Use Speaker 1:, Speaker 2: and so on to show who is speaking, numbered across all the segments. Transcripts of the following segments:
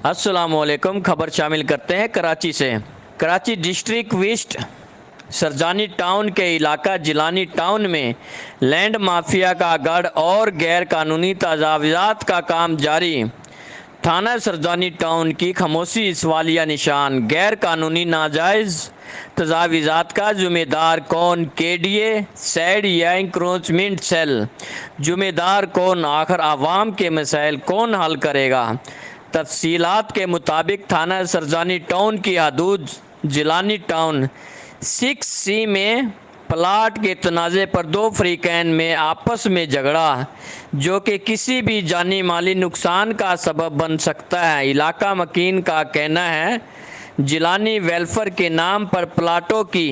Speaker 1: अस्सलामुअलैकुम। खबर शामिल करते हैं कराची से। Karachi district west Surjani town के इलाका जिलानी टाउन में लैंड माफिया का गढ़ और गैर कानूनी तजावज़ात का काम जारी। थाना सरजानी टाउन की खामोशी इस वालिया निशान। गैर कानूनी नाजायज़ तजावीज़ात का ज़िम्मेदार कौन? केडीए, सैड या इंक्रोचमेंट सेल? ज़िम्मेदार कौन? आखिर आवाम के मसाइल कौन हल करेगा? तफसीलात के मुताबिक थाना सरजानी टाउन की हदूद जिलानी टाउन 6C में प्लाट के तनाज़े पर दो फरीकैन में आपस में झगड़ा जो कि किसी भी जानी माली नुकसान का सबब बन सकता है। इलाका मकीन का कहना है जिलानी वेलफेयर के नाम पर प्लाटों की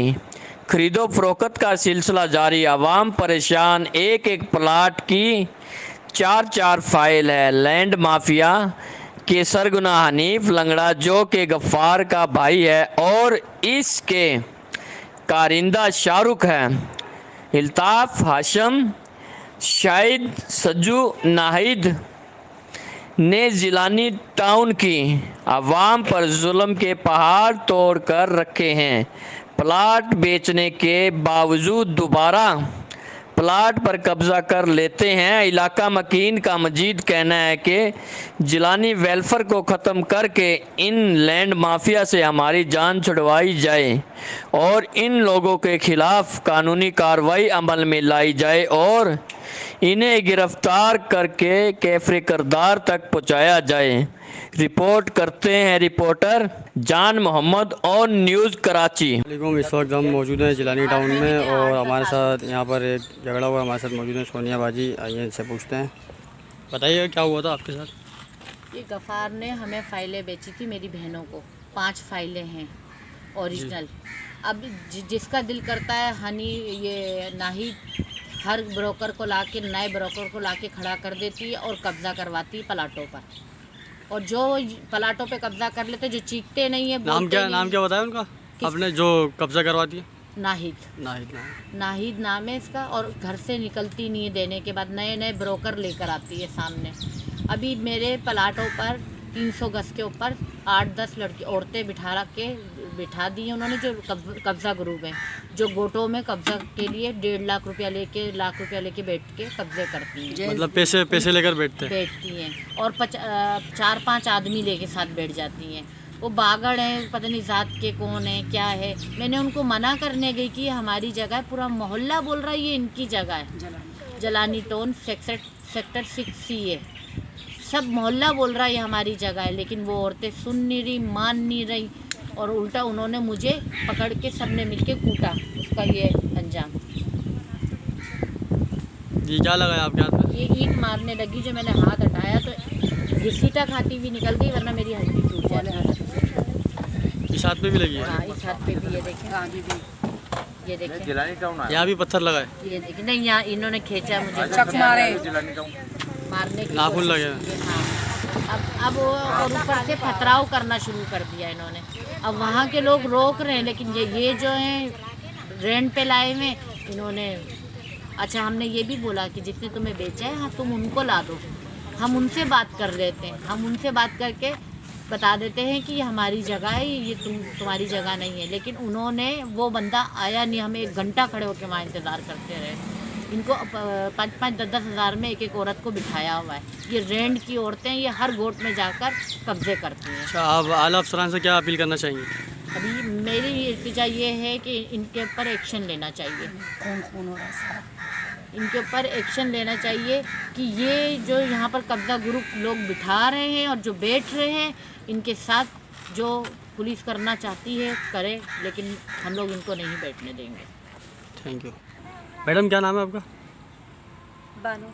Speaker 1: खरीदो फरोख्त का सिलसिला जारी। आवाम परेशान, एक एक प्लाट की चार फाइल है। लैंड माफिया के सरगना हनीफ लंगड़ा जो कि गफ्फार का भाई है और इसके कारिंदा शाहरुख है। इल्ताफ़ हाशम, शाहिद सज्जू नाहिद ने जिलानी टाउन की आवाम पर जुल्म के पहाड़ तोड़ कर रखे हैं। प्लाट बेचने के बावजूद दोबारा प्लाट पर कब्जा कर लेते हैं। इलाका मकीन का मजीद कहना है कि जिलानी वेलफेयर को ख़त्म करके इन लैंड माफिया से हमारी जान छुड़वाई जाए और इन लोगों के खिलाफ कानूनी कार्रवाई अमल में लाई जाए और इन्हें गिरफ्तार करके कैफरे किरदार तक पहुँचाया जाए। रिपोर्ट करते हैं रिपोर्टर जान मोहम्मद और न्यूज़ कराची।
Speaker 2: इस वक्त हम मौजूद हैं जिलानी टाउन में और हमारे साथ यहाँ पर एक झगड़ा हुआ। हमारे साथ मौजूद है सोनिया बाजी। आइए इनसे पूछते हैं, बताइए क्या हुआ था आपके साथ।
Speaker 3: ये गफ़ार ने हमें फ़ाइलें बेची थी, मेरी बहनों को 5 फाइलें हैं ओरिजिनल। अब जिसका दिल करता है हनी ये नाहिद हर ब्रोकर को लाके नए ब्रोकर को लाके खड़ा कर देती है और कब्ज़ा करवाती है प्लाटों पर। और जो प्लाटों पे कब्ज़ा कर लेते जो चीखते नहीं है।
Speaker 2: नाम क्या बताया उनका आपने जो कब्जा करवा दिया?
Speaker 3: नाहिद नाम है इसका। और घर से निकलती नहीं है, देने के बाद नए नए ब्रोकर लेकर आती है सामने। अभी मेरे प्लाटों पर 300 गज के ऊपर 8-10 लड़की औरतें बिठा दी हैं उन्होंने, जो कब्ज़ा ग्रुप है, जो गोटों में कब्ज़ा के लिए 1.5 लाख रुपया लेके बैठ के कब्ज़े करती हैं।
Speaker 2: मतलब पैसे लेकर बैठती
Speaker 3: हैं और 4-5 आदमी लेके साथ बैठ जाती हैं। वो बागड़ हैं, पता नहीं ज़ात के कौन है क्या है। मैंने उनको मना करने गई कि हमारी जगह है। पूरा मोहल्ला बोल रहा है ये इनकी जगह है। जलानी टाउन सेक्टर 6C है। सब मोहल्ला बोल रहा है ये हमारी जगह है, लेकिन वो औरतें सुन नहीं रही, मान नहीं रही और उल्टा उन्होंने मुझे पकड़ के सबने मिलके कूटा। उसका ये अंजाम।
Speaker 2: ये क्या लगाया आपके हाथ में?
Speaker 3: ये ईंट मारने लगी, जो मैंने हाथ हटाया तो घसीटा खाती हुई निकल गई, वरना मेरी हड्डी टूट जाती।
Speaker 2: इस हाथ पे भी लगी है?
Speaker 3: हाँ, इस हाथ पे भी। ये देखें
Speaker 2: यहाँ भी पत्थर लगाए?
Speaker 3: ये देखें। नहीं, यहाँ इन्होंने खींचा मुझे, मारने की
Speaker 2: नाखून लगे।
Speaker 3: हाँ, अब और ऊपर से पथराव करना शुरू कर दिया इन्होंने। अब वहाँ के लोग रोक रहे हैं, लेकिन ये जो हैं रेंट पे लाए हुए इन्होंने। अच्छा, हमने ये भी बोला कि जिसने तुम्हें बेचा है हाँ तुम उनको ला दो, हम उनसे बात कर लेते हैं। हम उनसे बात करके बता देते हैं कि ये हमारी जगह है, ये तुम्हारी जगह नहीं है। लेकिन उन्होंने, वो बंदा आया नहीं। हमें 1 घंटा खड़े होकर वहाँ इंतज़ार करते रहे। इनको 5-5, 10-10 हज़ार में एक औरत को बिठाया हुआ है। ये रेंट की औरतें ये हर गोट में जाकर कब्जे करती हैं।
Speaker 2: अच्छा, आप आला अफसरान से क्या अपील करना चाहेंगे?
Speaker 3: अभी मेरी इल्तिजा ये है कि इनके ऊपर एक्शन लेना चाहिए। कौन हो रहा है? इनके ऊपर एक्शन लेना चाहिए कि ये जो यहाँ पर कब्जा ग्रुप लोग बिठा रहे हैं और जो बैठ रहे हैं, इनके साथ जो पुलिस करना चाहती है करे, लेकिन हम लोग इनको नहीं बैठने देंगे।
Speaker 2: Thank you. मैडम क्या नाम है आपका?
Speaker 4: बानो।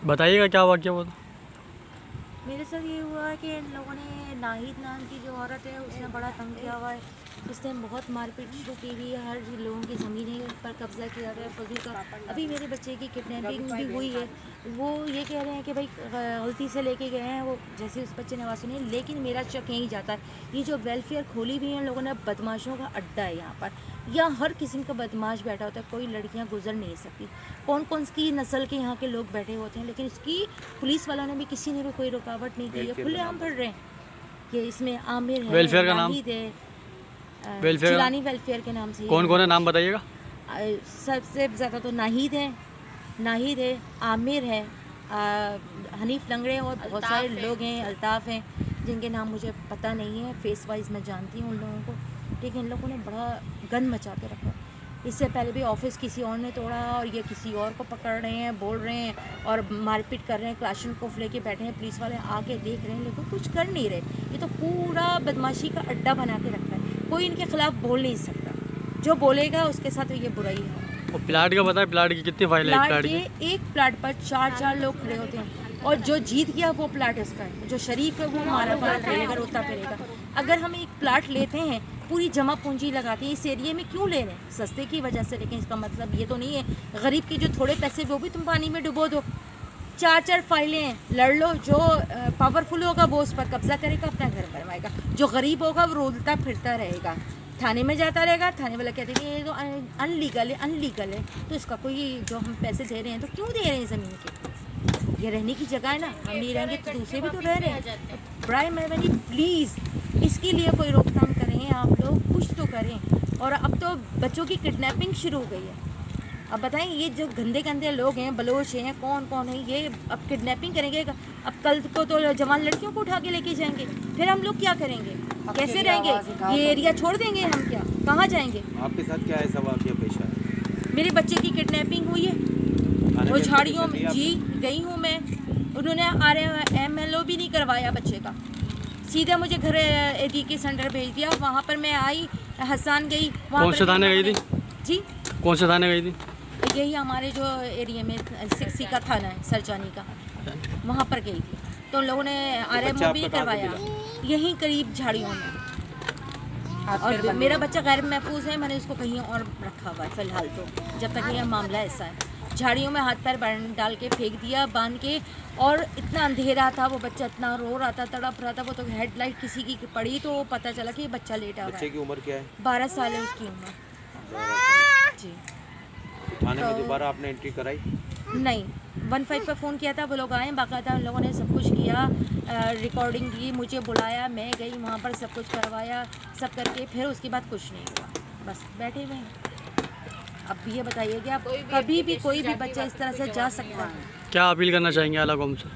Speaker 2: बताइएगा क्या वाक़या हुआ था?
Speaker 4: मेरे साथ ये हुआ है कि इन लोगों ने, नाहिद नाम की जो औरत है उसने बड़ा तंग किया हुआ है। उसने बहुत मारपीट शुरू की हुई है, हर लोगों की ज़मीनें पर कब्ज़ा किया हुआ है, फजूल का। अभी मेरे बच्चे की किडनैपिंग भी हुई है। वो ये कह रहे हैं कि भाई गलती से लेके गए हैं, वो जैसे उस बच्चे ने आवाज़ सुनी। लेकिन मेरा शक यहीं जाता है, ये जो वेलफेयर खोली हुई है लोगों ने, बदमाशों का अड्डा है यहाँ पर। यहाँ हर किस्म का बदमाश बैठा होता है, कोई लड़कियाँ गुजर नहीं सकती। कौन कौन सी नस्ल के यहाँ के लोग बैठे होते हैं, लेकिन इसकी पुलिस वालों ने भी, किसी ने भी कोई रुकावट नहीं दी है। खुलेआम पढ़ रहे हैं। ये इसमें आमिर है,
Speaker 2: वेलफेयर का नाम?
Speaker 4: नाहिद है,
Speaker 2: वेलफेयर का?
Speaker 4: जिलानी वेलफेयर के नाम से।
Speaker 2: कौन कौन है, नाम बताइएगा।
Speaker 4: सबसे ज़्यादा तो नाहिद है, आमिर है, हनीफ लंगड़े और बहुत सारे लोग हैं, अल्ताफ़ हैं, जिनके नाम मुझे पता नहीं है। फेस वाइज मैं जानती हूँ उन लोगों को, लेकिन इन लोगों ने बड़ा गंद मचा के रखा। इससे पहले भी ऑफिस किसी और ने तोड़ा और ये किसी और को पकड़ रहे हैं, बोल रहे हैं और मारपीट कर रहे हैं। क्लाशनकोफ लेके बैठे हैं, पुलिस वाले आके देख रहे हैं, लेकिन कुछ कर नहीं रहे। ये तो पूरा बदमाशी का अड्डा बना के रखा है, कोई इनके खिलाफ बोल नहीं सकता। जो बोलेगा उसके साथ ये बुराई है।
Speaker 2: और प्लाट का पता है, प्लाट की कितनी फाइल है?
Speaker 4: प्लाट के एक प्लाट पर 4 लोग खड़े होते हैं, और जो जीत गया वो प्लाट उसका है, जो शरीफ है वो हमारा प्लाट रहेगा, रोता फिरेगा। अगर हम एक प्लाट लेते हैं, पूरी जमा पूंजी लगाते हैं, इस एरिए में क्यों ले रहे हैं? सस्ते की वजह से। लेकिन इसका मतलब ये तो नहीं है गरीब के जो थोड़े पैसे वो भी तुम पानी में डुबो दो। 4 फाइलें हैं, लड़ लो। जो पावरफुल होगा वो उस पर कब्जा करेगा, अपना घर बनवाएगा। जो गरीब होगा वो रोलता फिरता रहेगा, थाने में जाता रहेगा। थाने वाला कहते हैं कि ये तो अनलीगल है। तो इसका कोई, जो हम पैसे दे रहे हैं तो क्यों दे रहे हैं ज़मीन के? ये रहने की जगह है ना, हम नहीं रहेंगे तो दूसरे भी तो रह रहे हैं। बराए मेहरबानी प्लीज़ इसके लिए कोई रोकथाम करें, आप लोग कुछ तो करें। और अब तो बच्चों की किडनैपिंग शुरू हो गई है। अब बताएं, ये जो गंदे गंदे लोग हैं, बलोच हैं, कौन है ये, अब किडनैपिंग करेंगे। अब कल को तो जवान लड़कियों को उठा के लेके जाएंगे, फिर हम लोग क्या करेंगे? कैसे रहेंगे? ये एरिया छोड़ देंगे हम? क्या, कहाँ जाएंगे?
Speaker 5: आपके साथ क्या ऐसा वाक़या पेश आया?
Speaker 4: मेरे बच्चे की किडनैपिंग हुई है, वो झाड़ियों में। जी गई हूँ मैं, उन्होंने RMLO भी नहीं करवाया बच्चे का, सीधे मुझे घर ADK सेंटर भेज दिया। वहाँ पर मैं आई, हसन गई।
Speaker 2: कौन से थाने गई थी?
Speaker 4: जी
Speaker 2: कौन से थाने गई थी?
Speaker 4: यही हमारे जो एरिया में 6C का थाना है, सरजानी का, वहाँ पर गई थी। तो उन लोगों ने RMO भी करवाया, यहीं करीब झाड़ियों में। और मेरा बच्चा गैर महफूज है, मैंने उसको कहीं और रखा हुआ है फ़िलहाल, तो जब तक ये मामला ऐसा है। झाड़ियों में हाथ पैर डाल के फेंक दिया, बांध के। और इतना अंधेरा था, वो बच्चा इतना रो रहा था, तड़प रहा था। वो तो हेडलाइट किसी की पड़ी तो पता चला कि ये बच्चा लेटा हुआ है।
Speaker 5: बच्चे की उम्र क्या है?
Speaker 4: 12 साल है उसकी उम्र। जी।
Speaker 5: थाने में दोबारा आपने एंट्री कराई?
Speaker 4: नहीं, 15 पर फ़ोन किया था, वो लोग आए बाकायदा, उन लोगों ने सब कुछ किया, रिकॉर्डिंग की, मुझे बुलाया, मैं गई वहाँ पर, सब कुछ करवाया, सब करके फिर उसके बाद कुछ नहीं हुआ, बस बैठे हुए हैं। अब ये बताइए कि आप कभी भी कोई भी बच्चा इस तरह से जा सकता है?
Speaker 2: क्या अपील करना चाहेंगे आला कौम से?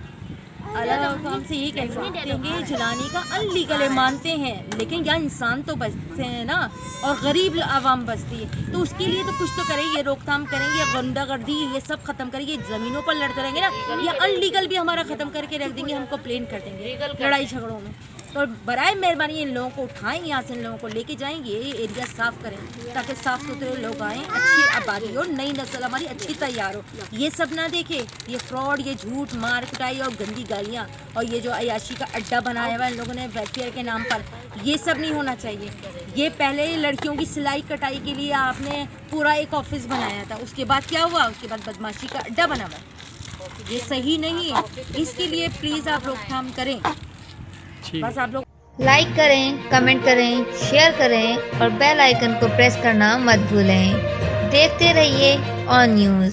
Speaker 4: हम से यही कह सकते हैं कि जिलानी का अनलीगल है, मानते हैं, लेकिन यहाँ इंसान तो बचते हैं ना, और गरीब आवाम बचती है, तो उसके लिए तो कुछ तो करें, ये रोकथाम करेंगे, ये गुंडागर्दी ये सब खत्म करेंगे। ज़मीनों पर लड़ते रहेंगे ना, ये अनलीगल भी हमारा ख़त्म करके रख देंगे, हमको प्लेन कर देंगे लड़ाई झगड़ों में। तो बराए मेहरबानी इन लोगों को उठाएं, यहाँ से इन लोगों को लेके जाएंगे, ये एरिया साफ़ करें, ताकि साफ़ सुथरे लोग आएँ, अच्छी आबादी हो, नई नस्ल हमारी अच्छी तैयार हो। ये सब ना देखे, ये फ्रॉड, ये झूठ, मार कुटाई और गंदी गालियाँ, और ये जो अयाशी का अड्डा बनाया हुआ है इन लोगों ने वेलफेयर के नाम पर, ये सब नहीं होना चाहिए। ये पहले लड़कियों की सिलाई कटाई के लिए आपने पूरा एक ऑफिस बनाया था, उसके बाद क्या हुआ? उसके बाद बदमाशी का अड्डा बना हुआ। ये सही नहीं है, इसके लिए प्लीज़ आप रोकथाम करें। बस आप लोग
Speaker 6: लाइक करें, कमेंट करें, शेयर करें और बेल आइकन को प्रेस करना मत भूलें। देखते रहिए ऑन न्यूज़।